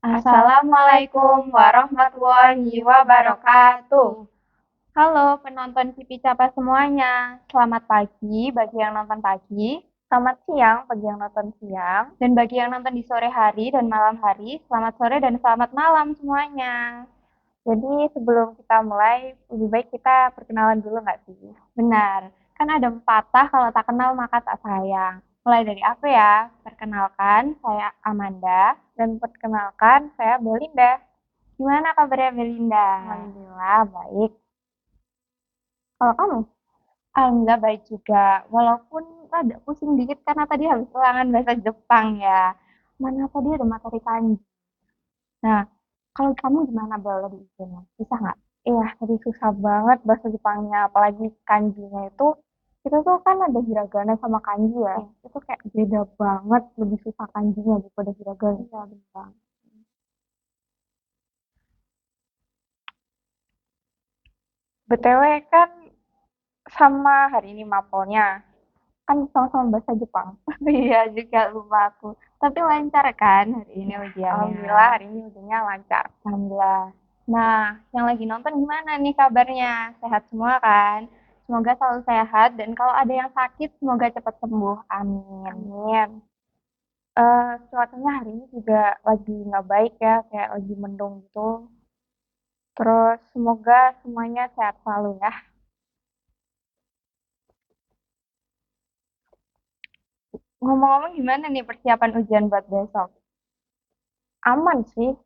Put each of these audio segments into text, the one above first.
Assalamualaikum warahmatullahi wabarakatuh. Halo penonton Kipi Capa semuanya. Selamat pagi bagi yang nonton pagi, selamat siang bagi yang nonton siang, dan bagi yang nonton di sore hari dan malam hari, selamat sore dan selamat malam semuanya. Jadi sebelum kita mulai, lebih baik kita perkenalan dulu nggak sih? Benar, kan ada pepatah kalau tak kenal maka tak sayang. Mulai dari aku ya, perkenalkan saya Amanda, dan perkenalkan saya Belinda. Gimana kabarnya Belinda? Alhamdulillah baik. Kalau kamu? Alhamdulillah baik juga. Walaupun ada pusing dikit karena tadi habis ulangan bahasa Jepang ya. Mana tadi ada materi kanji. Nah, kalau kamu gimana Bel di ujiannya? Susah nggak? Iya, tadi susah banget bahasa Jepangnya, apalagi kanjinya itu tuh kan ada hiragana sama kanji ya. Itu kayak beda banget, lebih susah kanjinya daripada hiragana. Iya, benar. BTW kan sama hari ini mapelnya, kan sama-sama bahasa Jepang. Iya juga lupa aku. Tapi lancar kan hari ini ujiannya? Alhamdulillah hari ini ujiannya lancar. Alhamdulillah. Nah, yang lagi nonton gimana nih kabarnya? Sehat semua kan? Semoga selalu sehat dan kalau ada yang sakit semoga cepat sembuh. Amin. Amin. Cuacanya hari ini juga lagi nggak baik ya, kayak lagi mendung gitu. Terus semoga semuanya sehat selalu ya. Ngomong-ngomong gimana nih persiapan ujian buat besok? Aman sih.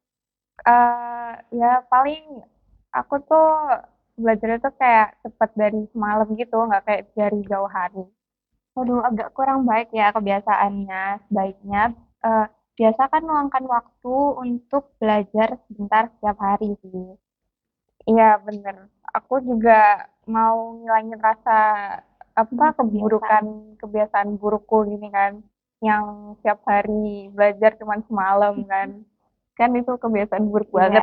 Ya paling aku tuh belajar itu kayak cepet dari semalam gitu, nggak kayak dari jauh hari. Waduh, agak kurang baik ya kebiasaannya. Sebaiknya eh, biasakan meluangkan waktu untuk belajar sebentar setiap hari sih. Iya bener. Aku juga mau ngilangin rasa apa keburukan kebiasaan burukku gini kan, yang setiap hari belajar cuman semalam kan. Kan itu kebiasaan buruk banget.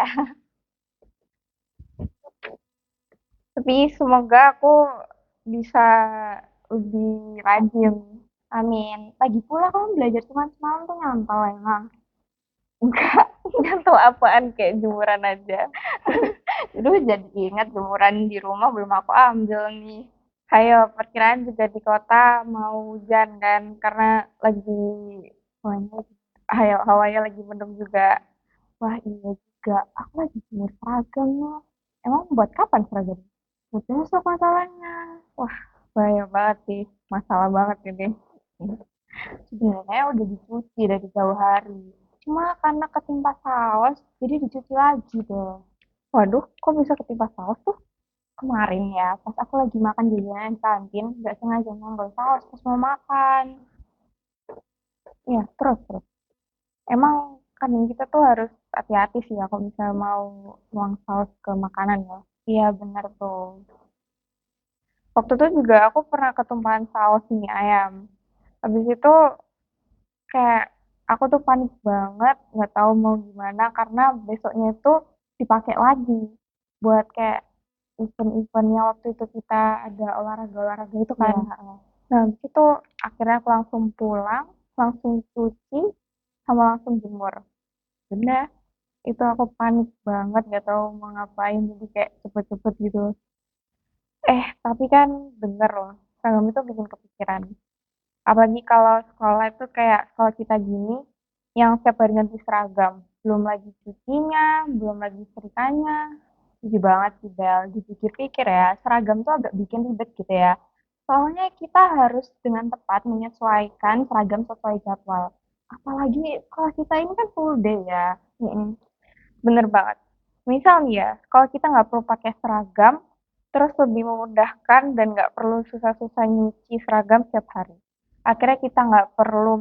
Tapi semoga aku bisa lebih rajin. Amin. Lagi pula kamu belajar cuma semalam tuh nyantol emang. Enggak, nyantol apaan kayak jemuran aja. Aduh, jadi ingat jemuran di rumah belum aku ambil nih. Ayo, perkiraan juga di kota mau hujan kan, karena lagi, hawanya, hawanya lagi mendung juga. Wah iya juga, aku lagi jemur seragam loh. Emang buat kapan seragam? Buat besok masalahnya. Wah, bahaya banget sih. Masalah banget ini. Sebenarnya udah dicuci dari jauh hari. Cuma karena ketimpa saus, jadi dicuci lagi dong. Waduh, kok bisa ketimpa saus tuh? Kemarin ya, pas aku lagi makan jajanan di kantin, nggak sengaja nyenggol saus pas mau makan. Iya, terus. Emang kan kita tuh harus hati-hati sih ya kalau misalnya mau nuang saus ke makanan ya. Iya, bener tuh. Waktu itu juga aku pernah ketumpahan saus mie ayam. Habis itu kayak aku tuh panik banget, nggak tahu mau gimana karena besoknya itu dipakai lagi buat kayak event-eventnya waktu itu kita ada olahraga-olahraga itu kan. Iya. Nah, habis itu akhirnya aku langsung pulang, langsung cuci, sama langsung jemur. Bener, itu aku panik banget, nggak tahu mau ngapain, jadi kayak cepet-cepet gitu. Tapi kan bener loh, seragam itu bikin kepikiran. Apalagi kalau sekolah itu kayak kalau kita gini, yang setiap hari ganti seragam. Belum lagi cucinya, belum lagi ceritanya. Setuju banget sih Bel, dipikir-pikir ya, seragam tuh agak bikin ribet gitu ya. Soalnya kita harus dengan tepat menyesuaikan seragam sesuai jadwal. Apalagi kalau kita ini kan full day ya. Mm-mm. Bener banget. Misal nih ya, kalau kita nggak perlu pakai seragam, terus lebih memudahkan dan nggak perlu susah-susah nyuci seragam setiap hari. Akhirnya kita nggak perlu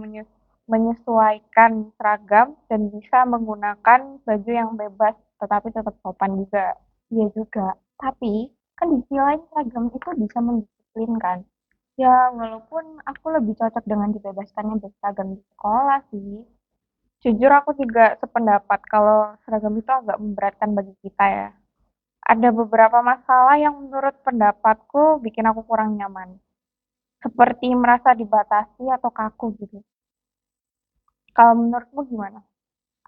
menyesuaikan seragam dan bisa menggunakan baju yang bebas, tetapi tetap sopan juga. Iya juga. Tapi kan di sisi lain seragam itu bisa mendisiplinkan. Ya, walaupun aku lebih cocok dengan dibebaskannya berseragam di sekolah sih. Jujur aku juga sependapat kalau seragam itu agak memberatkan bagi kita ya. Ada beberapa masalah yang menurut pendapatku bikin aku kurang nyaman. Seperti merasa dibatasi atau kaku gitu. Kalau menurutmu gimana?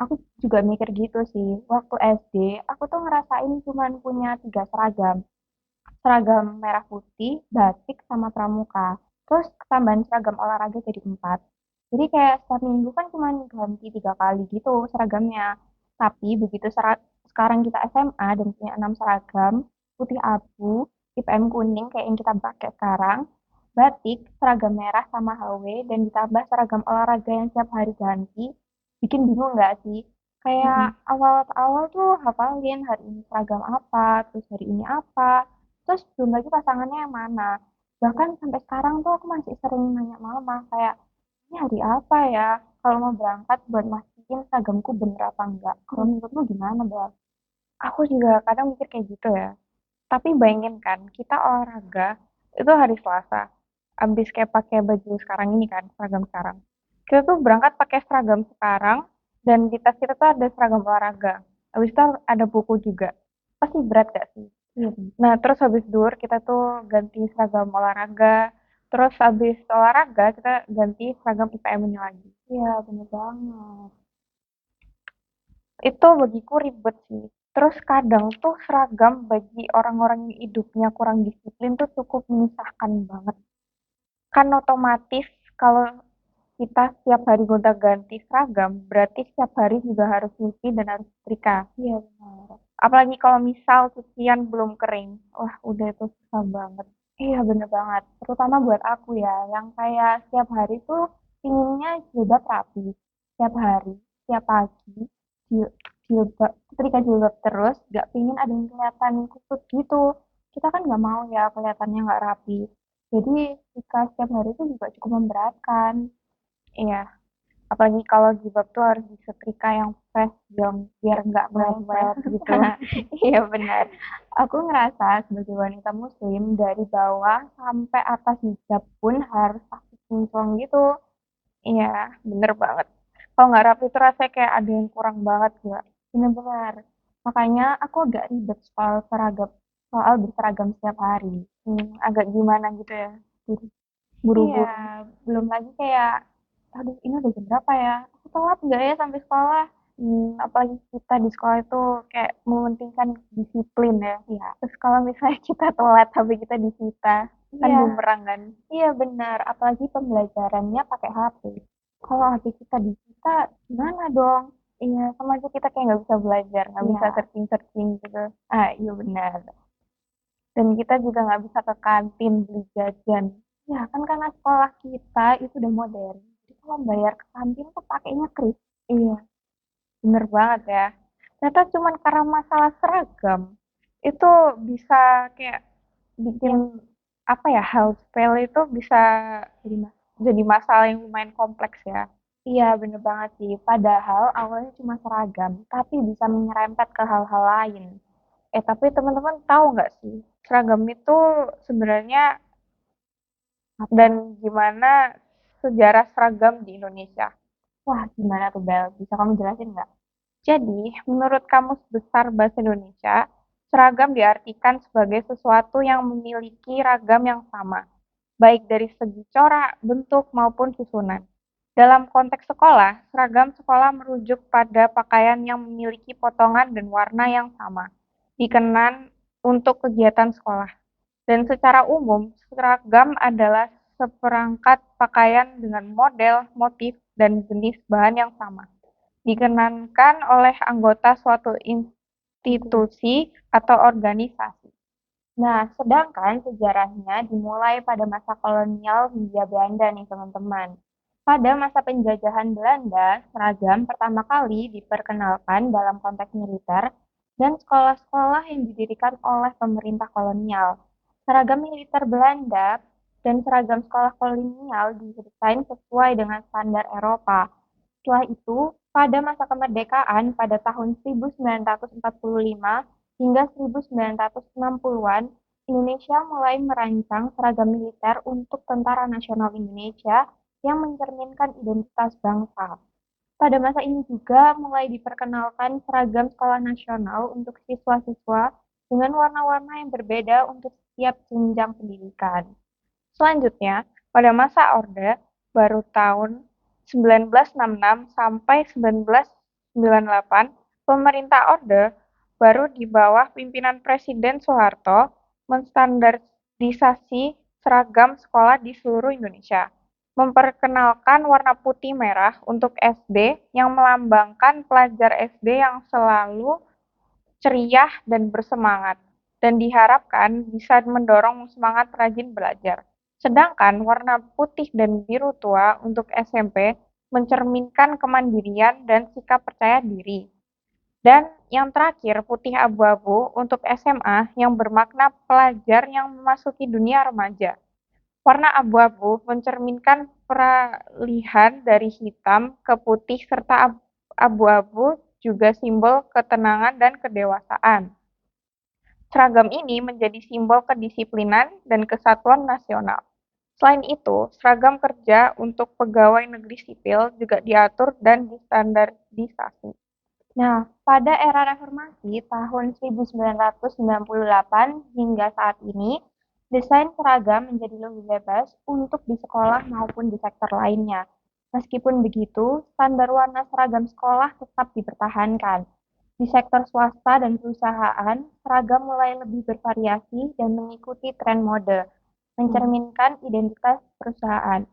Aku juga mikir gitu sih. Waktu SD, aku tuh ngerasain cuman punya 3 seragam. Seragam merah putih, batik, sama pramuka. Terus ketambahan seragam olahraga jadi 4. Jadi kayak setiap minggu kan cuma ganti 3 kali gitu seragamnya. Tapi begitu sekarang kita SMA dan punya 6 seragam, putih abu, IPM kuning kayak yang kita pakai sekarang, batik, seragam merah sama HW, dan ditambah seragam olahraga yang setiap hari ganti, bikin bingung nggak sih? Kayak awal-awal tuh hafalin hari ini seragam apa, terus hari ini apa, terus belum lagi pasangannya yang mana. Bahkan sampai sekarang tuh aku masih sering nanya mama kayak, ini hari apa ya? Kalau mau berangkat buat mastiin seragamku bener apa enggak. Kalau menurutmu gimana, Bel? Aku juga kadang mikir kayak gitu ya. Tapi bayangin kan, kita olahraga itu hari Selasa. Abis kayak pakai baju sekarang ini kan, seragam sekarang. Kita tuh berangkat pakai seragam sekarang, dan di tas kita tuh ada seragam olahraga. Abis itu ada buku juga. Pasti berat gak sih? Iya. Nah, terus habis dur kita tuh ganti seragam olahraga. Terus habis olahraga kita ganti seragam IPM-nya lagi. Iya, bener banget. Itu bagiku ribet sih. Terus kadang tuh seragam bagi orang-orang yang hidupnya kurang disiplin tuh cukup menyusahkan banget. Kan otomatis kalau kita setiap hari gonta-ganti seragam, berarti setiap hari juga harus nyuci dan harus setrika. Iya benar. Apalagi kalau misal cucian belum kering, wah udah itu susah banget. Iya bener banget, terutama buat aku ya, yang kayak setiap hari tuh pinginnya jilbab rapi, setiap hari, setiap pagi, jilbab, setrika jilbab terus, gak pingin ada yang kelihatan kusut gitu. Kita kan nggak mau ya kelihatannya nggak rapi. Jadi jika setiap hari itu juga cukup memberatkan. Iya, apalagi kalau jilbab tuh harus disetrika yang fresh dong, biar nggak meleset gitu. Iya benar. Aku ngerasa sebagai wanita muslim dari bawah sampai atas hijab pun harus pakai kinclong gitu. Iya, bener banget. Kalau nggak rapi itu rasanya kayak ada yang kurang banget ya. Bener-bener. Makanya aku agak ribet soal berseragam setiap hari. Agak gimana gitu ya. Buru-buru. Iya, belum lagi kayak, aduh ini udah jam berapa ya? Aku telat nggak ya sampai sekolah? Apalagi kita di sekolah itu kayak mementingkan disiplin ya. Iya. Terus kalau misalnya kita telat tapi kita disita, kan iya, bumerang kan? Iya benar, apalagi pembelajarannya pakai HP. Kalau HP kita disita, gimana dong? Iya, sama aja kita kayak nggak bisa belajar, nggak bisa iya, searching-searching gitu. Ah, iya benar. Dan kita juga nggak bisa ke kantin beli jajan. Ya kan karena sekolah kita itu udah modern. Jadi kalau bayar ke kantin tuh pakainya kris. Iya, bener banget ya. Ternyata cuman karena masalah seragam itu bisa kayak bikin apa ya, hal sepele itu bisa jadi jadi masalah yang lumayan kompleks ya. Iya, bener banget sih. Padahal awalnya cuma seragam, tapi bisa menyerempet ke hal-hal lain. Tapi teman-teman tahu nggak sih, seragam itu sebenarnya dan gimana sejarah seragam di Indonesia? Wah, gimana tuh Bel? Bisa kamu jelasin nggak? Jadi, menurut Kamus Besar Bahasa Indonesia, seragam diartikan sebagai sesuatu yang memiliki ragam yang sama, baik dari segi corak, bentuk, maupun susunan. Dalam konteks sekolah, seragam sekolah merujuk pada pakaian yang memiliki potongan dan warna yang sama, dikenan untuk kegiatan sekolah. Dan secara umum, seragam adalah seperangkat pakaian dengan model, motif, dan jenis bahan yang sama, dikenakan oleh anggota suatu institusi atau organisasi. Nah, sedangkan sejarahnya dimulai pada masa kolonial Hindia Belanda nih teman-teman. Pada masa penjajahan Belanda, seragam pertama kali diperkenalkan dalam konteks militer dan sekolah-sekolah yang didirikan oleh pemerintah kolonial. Seragam militer Belanda dan seragam sekolah kolonial didesain sesuai dengan standar Eropa. Setelah itu, pada masa kemerdekaan pada tahun 1945 hingga 1960-an, Indonesia mulai merancang seragam militer untuk Tentara Nasional Indonesia yang mencerminkan identitas bangsa. Pada masa ini juga mulai diperkenalkan seragam sekolah nasional untuk siswa-siswa dengan warna-warna yang berbeda untuk setiap jenjang pendidikan. Selanjutnya, pada masa Orde Baru tahun 1966 sampai 1998, pemerintah Orde Baru di bawah pimpinan Presiden Soeharto menstandarisasi seragam sekolah di seluruh Indonesia, memperkenalkan warna putih merah untuk SD yang melambangkan pelajar SD yang selalu ceria dan bersemangat, dan diharapkan bisa mendorong semangat rajin belajar. Sedangkan warna putih dan biru tua untuk SMP mencerminkan kemandirian dan sikap percaya diri. Dan yang terakhir, putih abu-abu untuk SMA yang bermakna pelajar yang memasuki dunia remaja. Warna abu-abu mencerminkan peralihan dari hitam ke putih serta abu-abu juga simbol ketenangan dan kedewasaan. Seragam ini menjadi simbol kedisiplinan dan kesatuan nasional. Selain itu, seragam kerja untuk pegawai negeri sipil juga diatur dan distandarisasi. Nah, pada era reformasi tahun 1998 hingga saat ini, desain seragam menjadi lebih bebas untuk di sekolah maupun di sektor lainnya. Meskipun begitu, standar warna seragam sekolah tetap dipertahankan. Di sektor swasta dan perusahaan, seragam mulai lebih bervariasi dan mengikuti tren mode, mencerminkan identitas perusahaan.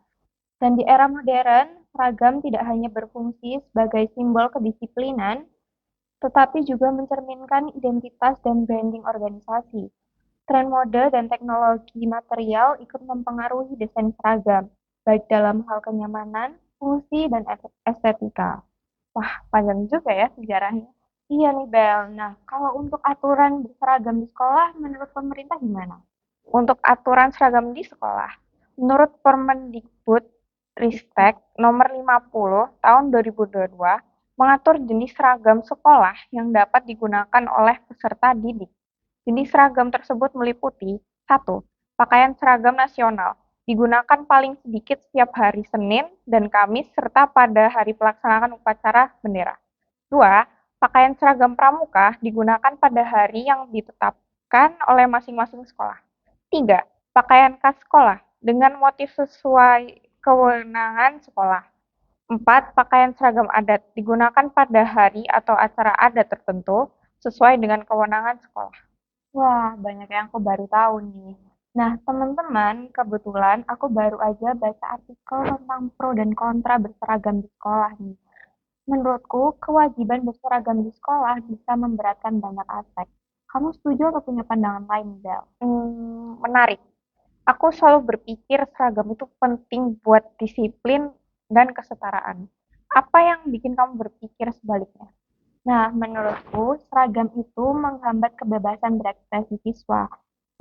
Dan di era modern, seragam tidak hanya berfungsi sebagai simbol kedisiplinan, tetapi juga mencerminkan identitas dan branding organisasi. Tren mode dan teknologi material ikut mempengaruhi desain seragam, baik dalam hal kenyamanan, fungsi, dan estetika. Wah, panjang juga ya sejarahnya. Iya nih, Bel. Nah, kalau untuk aturan berseragam di sekolah, menurut pemerintah gimana? Untuk aturan seragam di sekolah, menurut Permendikbud Ristek nomor 50 tahun 2022 mengatur jenis seragam sekolah yang dapat digunakan oleh peserta didik. Jenis seragam tersebut meliputi 1. Pakaian seragam nasional, digunakan paling sedikit setiap hari Senin dan Kamis serta pada hari pelaksanaan upacara bendera. 2. Pakaian seragam pramuka digunakan pada hari yang ditetapkan oleh masing-masing sekolah. 3. Pakaian khas sekolah dengan motif sesuai kewenangan sekolah. 4. Pakaian seragam adat digunakan pada hari atau acara adat tertentu sesuai dengan kewenangan sekolah. Wah, banyak yang aku baru tahu nih. Nah, teman-teman, kebetulan aku baru aja baca artikel tentang pro dan kontra berseragam di sekolah nih. Menurutku, kewajiban berseragam di sekolah bisa memberatkan banyak aspek. Kamu setuju atau punya pandangan lain, Bel? Menarik. Aku selalu berpikir seragam itu penting buat disiplin dan kesetaraan. Apa yang bikin kamu berpikir sebaliknya? Nah, menurutku, seragam itu menghambat kebebasan berekspresi siswa.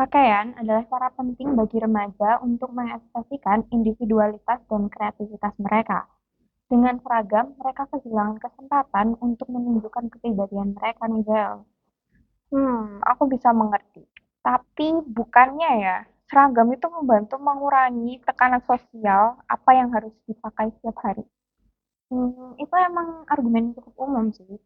Pakaian adalah cara penting bagi remaja untuk mengekspresikan individualitas dan kreativitas mereka. Dengan seragam, mereka kehilangan kesempatan untuk menunjukkan kepribadian mereka nih, Bel. Aku bisa mengerti. Tapi bukannya ya, seragam itu membantu mengurangi tekanan sosial apa yang harus dipakai setiap hari. Itu emang argumen cukup umum sih.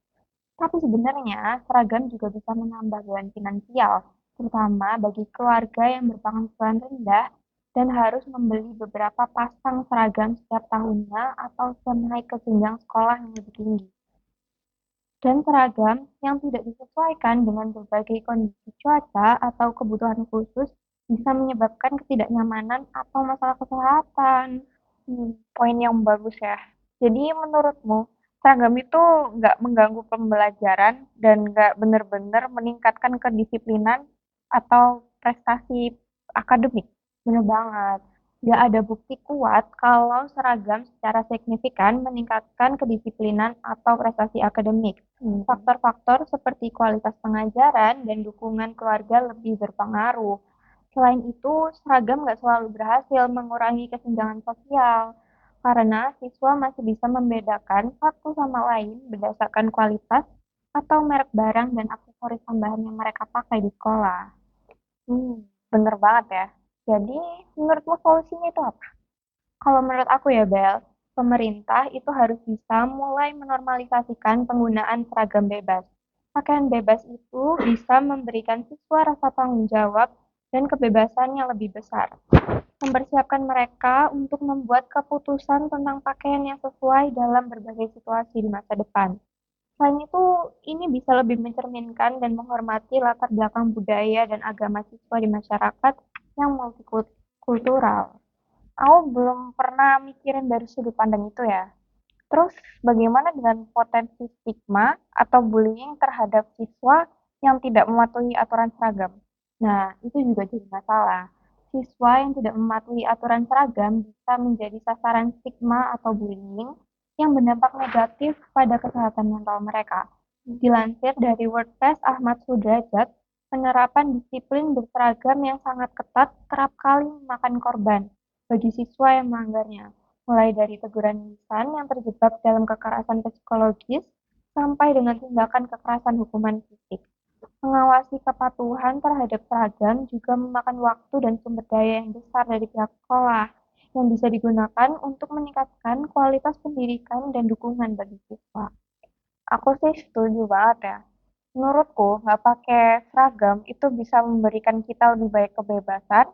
Tapi sebenarnya seragam juga bisa menambah beban finansial, terutama bagi keluarga yang berpenghasilan rendah dan harus membeli beberapa pasang seragam setiap tahunnya atau setiap naik ke jenjang sekolah yang lebih tinggi. Dan seragam yang tidak disesuaikan dengan berbagai kondisi cuaca atau kebutuhan khusus bisa menyebabkan ketidaknyamanan atau masalah kesehatan. Poin yang bagus ya. Jadi menurutmu, seragam itu nggak mengganggu pembelajaran dan nggak benar-benar meningkatkan kedisiplinan atau prestasi akademik? Benar banget. Nggak ada bukti kuat kalau seragam secara signifikan meningkatkan kedisiplinan atau prestasi akademik. Faktor-faktor seperti kualitas pengajaran dan dukungan keluarga lebih berpengaruh. Selain itu, seragam nggak selalu berhasil mengurangi kesenjangan sosial, karena siswa masih bisa membedakan satu sama lain berdasarkan kualitas atau merek barang dan aksesoris tambahan yang mereka pakai di sekolah. Bener banget ya. Jadi, menurutmu solusinya itu apa? Kalau menurut aku ya, Bel, pemerintah itu harus bisa mulai menormalisasikan penggunaan seragam bebas. Pakaian bebas itu bisa memberikan siswa rasa tanggung jawab dan kebebasan yang lebih besar. Mempersiapkan mereka untuk membuat keputusan tentang pakaian yang sesuai dalam berbagai situasi di masa depan. Selain itu, ini bisa lebih mencerminkan dan menghormati latar belakang budaya dan agama siswa di masyarakat yang multikultural. Aku belum pernah mikirin dari sudut pandang itu ya. Terus bagaimana dengan potensi stigma atau bullying terhadap siswa yang tidak mematuhi aturan seragam? Nah, itu juga jadi masalah. Siswa yang tidak mematuhi aturan seragam bisa menjadi sasaran stigma atau bullying yang berdampak negatif pada kesehatan mental mereka. Dilansir dari WordPress Ahmad Sudrajat, penerapan disiplin berseragam yang sangat ketat kerap kali memakan korban bagi siswa yang melanggarnya, mulai dari teguran lisan yang terjebak dalam kekerasan psikologis sampai dengan tindakan kekerasan hukuman fisik. Mengawasi kepatuhan terhadap seragam juga memakan waktu dan sumber daya yang besar dari pihak sekolah, yang bisa digunakan untuk meningkatkan kualitas pendidikan dan dukungan bagi siswa. Aku sih setuju banget ya. Menurutku, nggak pakai seragam itu bisa memberikan kita lebih baik kebebasan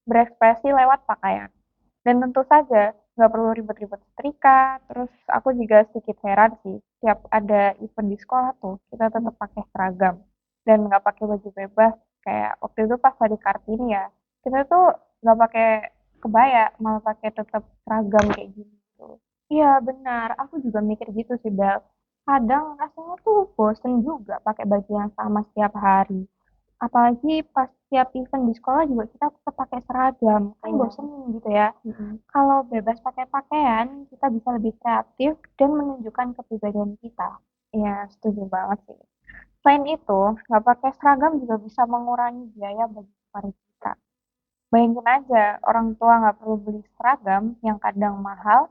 berekspresi lewat pakaian. Dan tentu saja, nggak perlu ribet-ribet setrika. Terus aku juga sedikit heran sih, tiap ada event di sekolah tuh, kita tetap pakai seragam. Dan nggak pakai baju bebas, kayak waktu itu pas hari Kartini ya, kita tuh nggak pakai kebaya, malah pakai tetap seragam kayak gitu. Iya benar, aku juga mikir gitu sih Bel. Kadang rasanya tuh bosen juga pakai baju yang sama setiap hari. Apalagi pas setiap event di sekolah juga kita tetap pakai seragam. Kan bosen gitu ya. Kalau bebas pakai pakaian, kita bisa lebih kreatif dan menunjukkan kepribadian kita. Ya, setuju banget sih. Selain itu, nggak pakai seragam juga bisa mengurangi biaya bagi kita. Bayangin aja, orang tua nggak perlu beli seragam yang kadang mahal,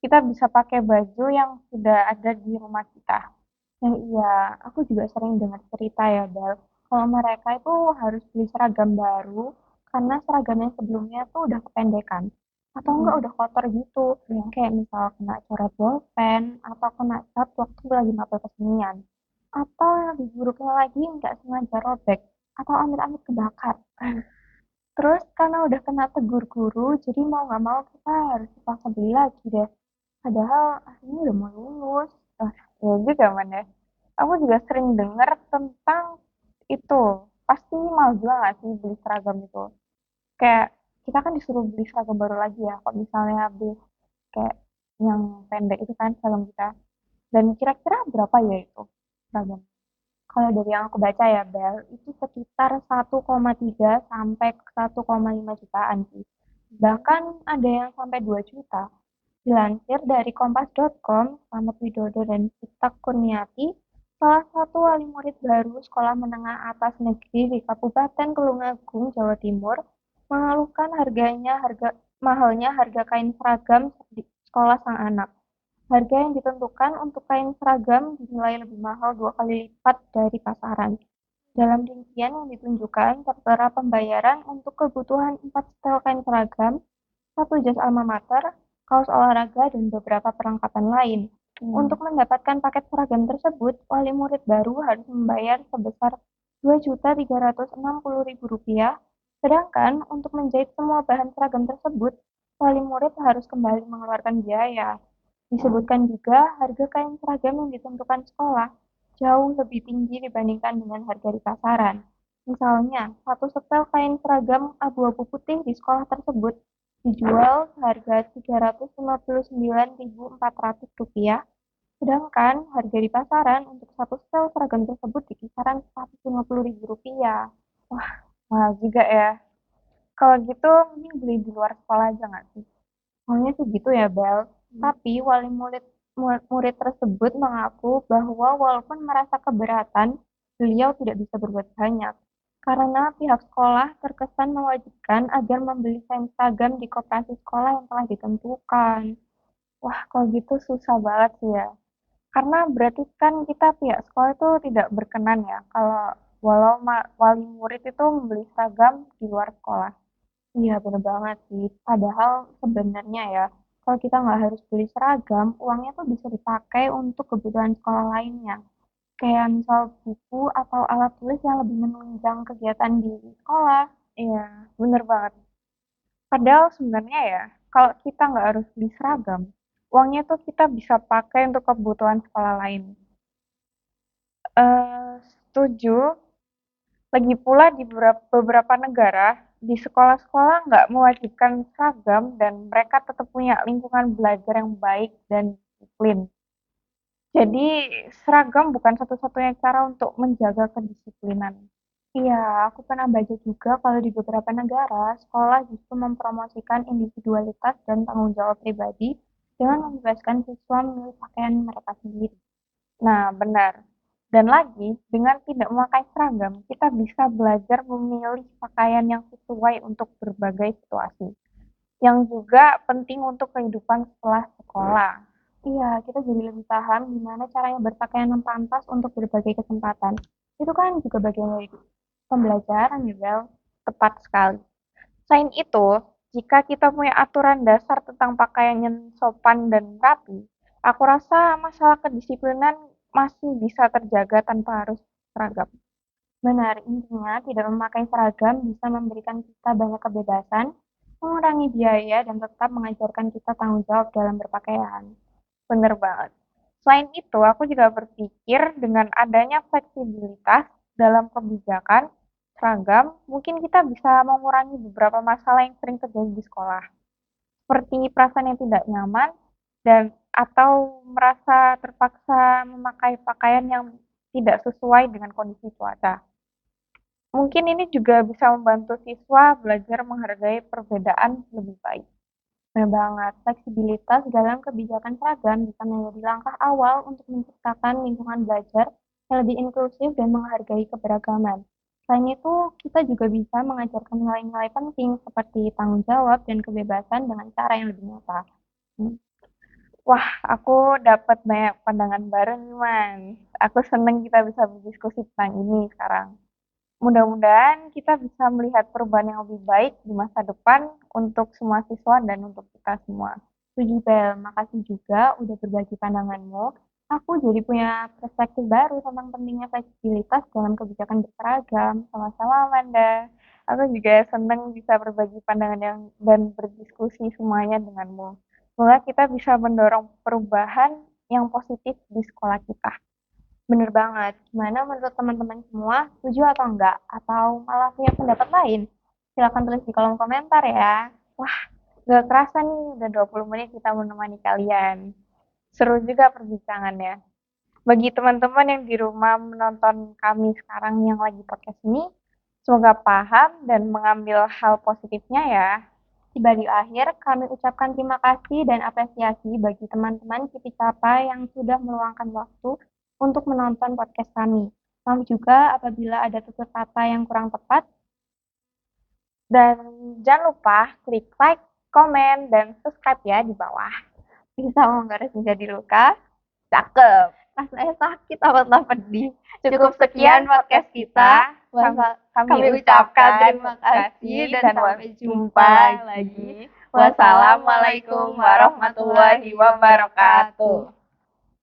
kita bisa pakai baju yang sudah ada di rumah kita. Yang iya, aku juga sering dengar cerita ya, Bel. Kalau mereka itu harus beli seragam baru karena seragam yang sebelumnya tuh udah kependekan. Atau enggak udah kotor gitu. Kayak misal kena coret bolpen atau kena cat waktu lagi mapel kesenian. Atau yang lebih buruknya lagi nggak sengaja robek atau amit-amit kebakar. Terus karena udah kena tegur guru, jadi mau nggak mau kita harus dipaksa beli lagi deh. Padahal aslinya udah mau lulus. Ya juga man ya. Aku juga sering dengar tentang itu. Pasti mahal juga nggak sih beli seragam itu? Kayak kita kan disuruh beli seragam baru lagi ya. Kalau misalnya habis kayak yang pendek itu kan seragam kita. Dan kira-kira berapa ya itu seragam? Kalau dari yang aku baca ya, Bel, itu sekitar 1,3 sampai 1,5 jutaan sih. Bahkan ada yang sampai 2 juta. Dilansir dari kompas.com, Slamet Widodo dan Sita Kurniati, salah satu wali murid baru Sekolah Menengah Atas Negeri di Kabupaten Tulungagung, Jawa Timur, mengeluhkan mahalnya harga kain seragam di sekolah sang anak. Harga yang ditentukan untuk kain seragam dinilai lebih mahal 2 kali lipat dari pasaran. Dalam rincian yang ditunjukkan, tertera pembayaran untuk kebutuhan 4 setel kain seragam, 1 jas alma mater, kaos olahraga, dan beberapa perlengkapan lain. Untuk mendapatkan paket seragam tersebut, wali murid baru harus membayar sebesar Rp2.360.000, sedangkan untuk menjahit semua bahan seragam tersebut, wali murid harus kembali mengeluarkan biaya. Disebutkan juga harga kain seragam yang ditentukan sekolah jauh lebih tinggi dibandingkan dengan harga di pasaran. Misalnya, 1 setel kain seragam abu-abu putih di sekolah tersebut dijual seharga Rp359.400, sedangkan harga di pasaran untuk 1 setel seragam tersebut di kisaran Rp150.000. Wah, mahal juga ya. Kalau gitu, mending beli di luar sekolah aja nggak sih? Soalnya sih gitu ya, Bel. Tapi wali murid tersebut mengaku bahwa walaupun merasa keberatan, beliau tidak bisa berbuat banyak. Karena pihak sekolah terkesan mewajibkan agar membeli kain seragam di koperasi sekolah yang telah ditentukan. Wah, kalau gitu susah banget sih ya. Karena berarti kan kita pihak sekolah itu tidak berkenan ya kalau walau wali murid itu membeli seragam di luar sekolah. Iya, bener banget sih. Padahal sebenarnya ya, kalau kita nggak harus beli seragam, uangnya tuh bisa dipakai untuk kebutuhan sekolah lainnya. Kayak misal buku atau alat tulis yang lebih menunjang kegiatan di sekolah. Iya, bener banget. Padahal sebenarnya ya, kalau kita nggak harus beli seragam, uangnya tuh kita bisa pakai untuk kebutuhan sekolah lain. Setuju. Lagi pula di beberapa negara, di sekolah-sekolah nggak mewajibkan seragam dan mereka tetap punya lingkungan belajar yang baik dan disiplin. Jadi seragam bukan satu-satunya cara untuk menjaga kedisiplinan. Iya, aku pernah baca juga kalau di beberapa negara, sekolah justru mempromosikan individualitas dan tanggung jawab pribadi dengan membebaskan siswa memilih pakaian mereka sendiri. Nah, benar. Dan lagi, dengan tidak memakai seragam, kita bisa belajar memilih pakaian yang sesuai untuk berbagai situasi. Yang juga penting untuk kehidupan setelah sekolah. Iya, kita jadi lebih paham gimana caranya berpakaian yang pantas untuk berbagai kesempatan. Itu kan juga bagian dari pembelajaran ya, Bel. Tepat sekali. Selain itu, jika kita punya aturan dasar tentang pakaian yang sopan dan rapi, aku rasa masalah kedisiplinan masih bisa terjaga tanpa harus seragam. Benar, intinya tidak memakai seragam bisa memberikan kita banyak kebebasan, mengurangi biaya, dan tetap mengajarkan kita tanggung jawab dalam berpakaian. Benar banget. Selain itu, aku juga berpikir dengan adanya fleksibilitas dalam kebijakan seragam, mungkin kita bisa mengurangi beberapa masalah yang sering terjadi di sekolah, seperti perasaan yang tidak nyaman dan atau merasa terpaksa memakai pakaian yang tidak sesuai dengan kondisi cuaca. Mungkin ini juga bisa membantu siswa belajar menghargai perbedaan lebih baik. Benar banget, fleksibilitas dalam kebijakan seragam bisa menjadi langkah awal untuk menciptakan lingkungan belajar yang lebih inklusif dan menghargai keberagaman. Selain itu, kita juga bisa mengajarkan nilai-nilai penting seperti tanggung jawab dan kebebasan dengan cara yang lebih nyata. Hmm. Wah, aku dapat banyak pandangan baru nih, Man. Aku seneng kita bisa berdiskusi tentang ini sekarang. Mudah-mudahan kita bisa melihat perubahan yang lebih baik di masa depan untuk semua siswa dan untuk kita semua. Setuju, Bel. Makasih juga udah berbagi pandanganmu. Aku jadi punya perspektif baru tentang pentingnya fleksibilitas dalam kebijakan berseragam. Sama-sama, Amanda. Aku juga senang bisa berbagi pandangan dan berdiskusi semuanya denganmu. Semoga kita bisa mendorong perubahan yang positif di sekolah kita. Bener banget. Gimana menurut teman-teman semua? Setuju atau enggak? Atau malah punya pendapat lain? Silahkan tulis di kolom komentar ya. Wah, gak kerasa nih udah 20 menit kita menemani kalian. Seru juga perbincangannya. Bagi teman-teman yang di rumah menonton kami sekarang yang lagi podcast ini, semoga paham dan mengambil hal positifnya ya. Tiba di akhir, kami ucapkan terima kasih dan apresiasi bagi teman-teman Kipi Capa yang sudah meluangkan waktu untuk menonton podcast kami. Maaf juga apabila ada tutur kata yang kurang tepat. Dan jangan lupa klik like, komen, dan subscribe ya di bawah. Bisa menggores menjadi luka. Cakep. Rasanya sakit apatlah pedih. Cukup sekian podcast kita. Kami ucapkan terima kasih dan sampai jumpa lagi. Wassalamualaikum warahmatullahi wabarakatuh.